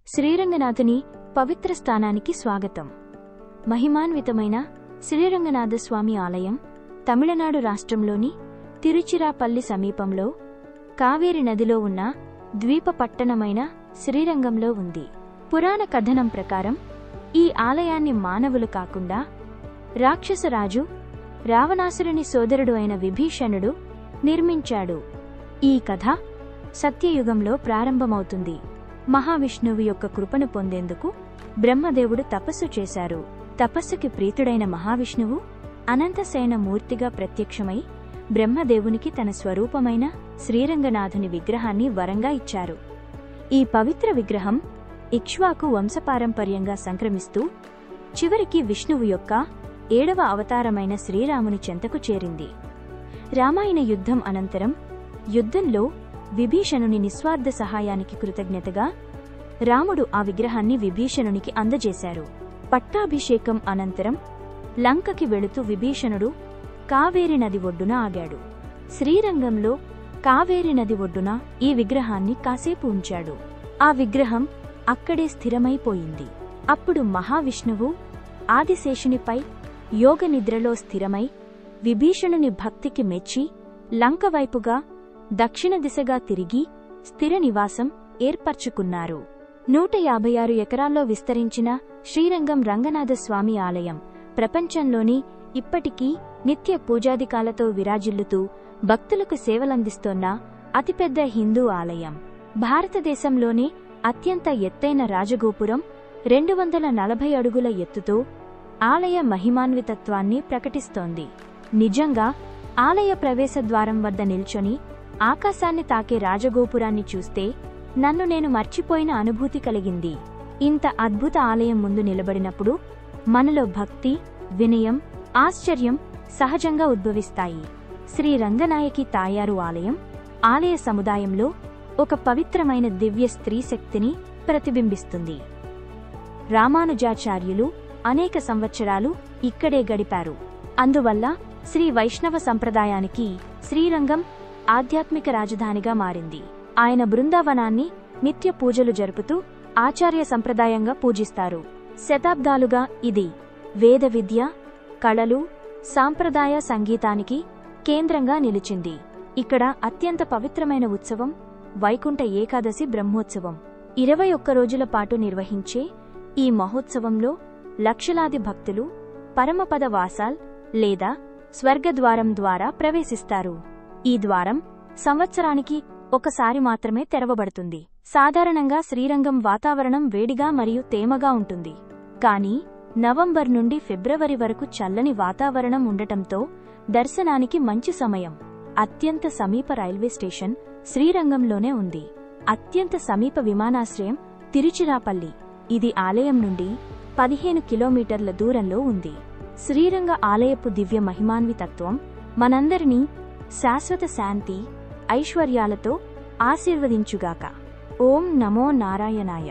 శ్రీరంగనాథుని పవిత్ర స్థానానికి స్వాగతం. మహిమాన్వితమైన శ్రీరంగనాథ స్వామి ఆలయం తమిళనాడు రాష్ట్రంలోని తిరుచిరాపల్లి సమీపంలో కావేరి నదిలో ఉన్న ద్వీప పట్టణమైన శ్రీరంగంలో ఉంది. పురాణ కథనం ప్రకారం ఈ ఆలయాన్ని మానవులు కాకుండా రాక్షసరాజు రావణాసురుని సోదరుడు అయిన విభీషణుడు నిర్మించాడు. ఈ కథ సత్యయుగంలో ప్రారంభమవుతుంది. మహావిష్ణువు యొక్క కృపను పొందేందుకు బ్రహ్మదేవుడు తపస్సు చేశారు. తపస్సుకి ప్రీతుడైన మహావిష్ణువు అనంతశయన మూర్తిగా ప్రత్యక్షమై బ్రహ్మదేవునికి తన స్వరూపమైన శ్రీరంగనాథుని విగ్రహాన్ని వరంగా ఇచ్చారు. ఈ పవిత్ర విగ్రహం ఇక్ష్వాకు వంశపారంపర్యంగా సంక్రమిస్తూ చివరికి విష్ణువు యొక్క 7వ అవతారమైన శ్రీరాముని చెంతకు చేరింది. రామాయణ యుద్ధం అనంతరం యుద్ధంలో విభీషణుని నిస్వార్థ సహాయానికి కృతజ్ఞతగా రాముడు ఆ విగ్రహాన్ని విభీషణునికి అందజేశారు. పట్టాభిషేకం అనంతరం లంకకి వెళుతూ విభీషణుడు కావేరి నది ఒడ్డున ఆగాడు. శ్రీరంగంలో కావేరి నది ఒడ్డున ఈ విగ్రహాన్ని కాసేపు ఉంచాడు. ఆ విగ్రహం అక్కడే స్థిరమైపోయింది. అప్పుడు మహావిష్ణువు ఆదిశేషునిపై యోగనిద్రలో స్థిరమై విభీషణుని భక్తికి మెచ్చి లంక వైపుగా దక్షిణ దిశగా తిరిగి స్థిర నివాసం ఏర్పరచుకున్నారు. 156 ఎకరాల్లో విస్తరించిన శ్రీరంగం రంగనాథస్వామి ఆలయం ప్రపంచంలోని ఇప్పటికీ నిత్య పూజాదికాలతో విరాజిల్లుతూ భక్తులకు సేవలందిస్తోన్న అతిపెద్ద హిందూ ఆలయం. భారతదేశంలోనే అత్యంత ఎత్తైన రాజగోపురం 240 అడుగుల ఎత్తుతో ఆలయ మహిమాన్వితత్వాన్ని ప్రకటిస్తోంది. నిజంగా ఆలయ ప్రవేశద్వారం వద్ద నిల్చొని ఆకాశాన్ని తాకే రాజగోపురాన్ని చూస్తే నన్ను నేను మర్చిపోయిన అనుభూతి కలిగింది. ఇంత అద్భుత ఆలయం ముందు నిలబడినప్పుడు మనలో భక్తి, వినయం, ఆశ్చర్యం సహజంగా ఉద్భవిస్తాయి. శ్రీ రంగనాయకి తాయారు ఆలయం ఆలయ సముదాయంలో ఒక పవిత్రమైన దివ్య స్త్రీ శక్తిని ప్రతిబింబిస్తుంది. రామానుజాచార్యులు అనేక సంవత్సరాలు ఇక్కడే గడిపారు. అందువల్ల శ్రీ వైష్ణవ సంప్రదాయానికి శ్రీరంగం ఆధ్యాత్మిక రాజధానిగా మారింది. ఆయన బృందావనాన్ని నిత్య పూజలు జరుపుతూ ఆచార్య సంప్రదాయంగా పూజిస్తారు. శతాబ్దాలుగా ఇది వేద విద్య, కళలు, సాంప్రదాయ సంగీతానికి కేంద్రంగా నిలిచింది. ఇక్కడ అత్యంత పవిత్రమైన ఉత్సవం వైకుంఠ ఏకాదశి బ్రహ్మోత్సవం. 21 రోజుల పాటు నిర్వహించే ఈ మహోత్సవంలో లక్షలాది భక్తులు పరమపద వాసాల్ లేదా స్వర్గద్వారం ద్వారా ప్రవేశిస్తారు. ఈ ద్వారం సంవత్సరానికి ఒకసారి మాత్రమే తెరవబడుతుంది. సాధారణంగా శ్రీరంగం వాతావరణం వేడిగా మరియు తేమగా ఉంటుంది. కానీ నవంబర్ నుండి ఫిబ్రవరి వరకు చల్లని వాతావరణం ఉండటంతో దర్శనానికి మంచి సమయం. అత్యంత సమీప రైల్వే స్టేషన్ శ్రీరంగంలోనే ఉంది. అత్యంత సమీప విమానాశ్రయం తిరుచిరాపల్లి. ఇది ఆలయం నుండి 15 కిలోమీటర్ల దూరంలో ఉంది. శ్రీరంగ ఆలయపు దివ్య మహిమాన్వితత్వం మనందరినీ శాశ్వత శాంతి, ఐశ్వర్యాలతో ఆశీర్వదించుగాక. ఓం నమో నారాయణాయ.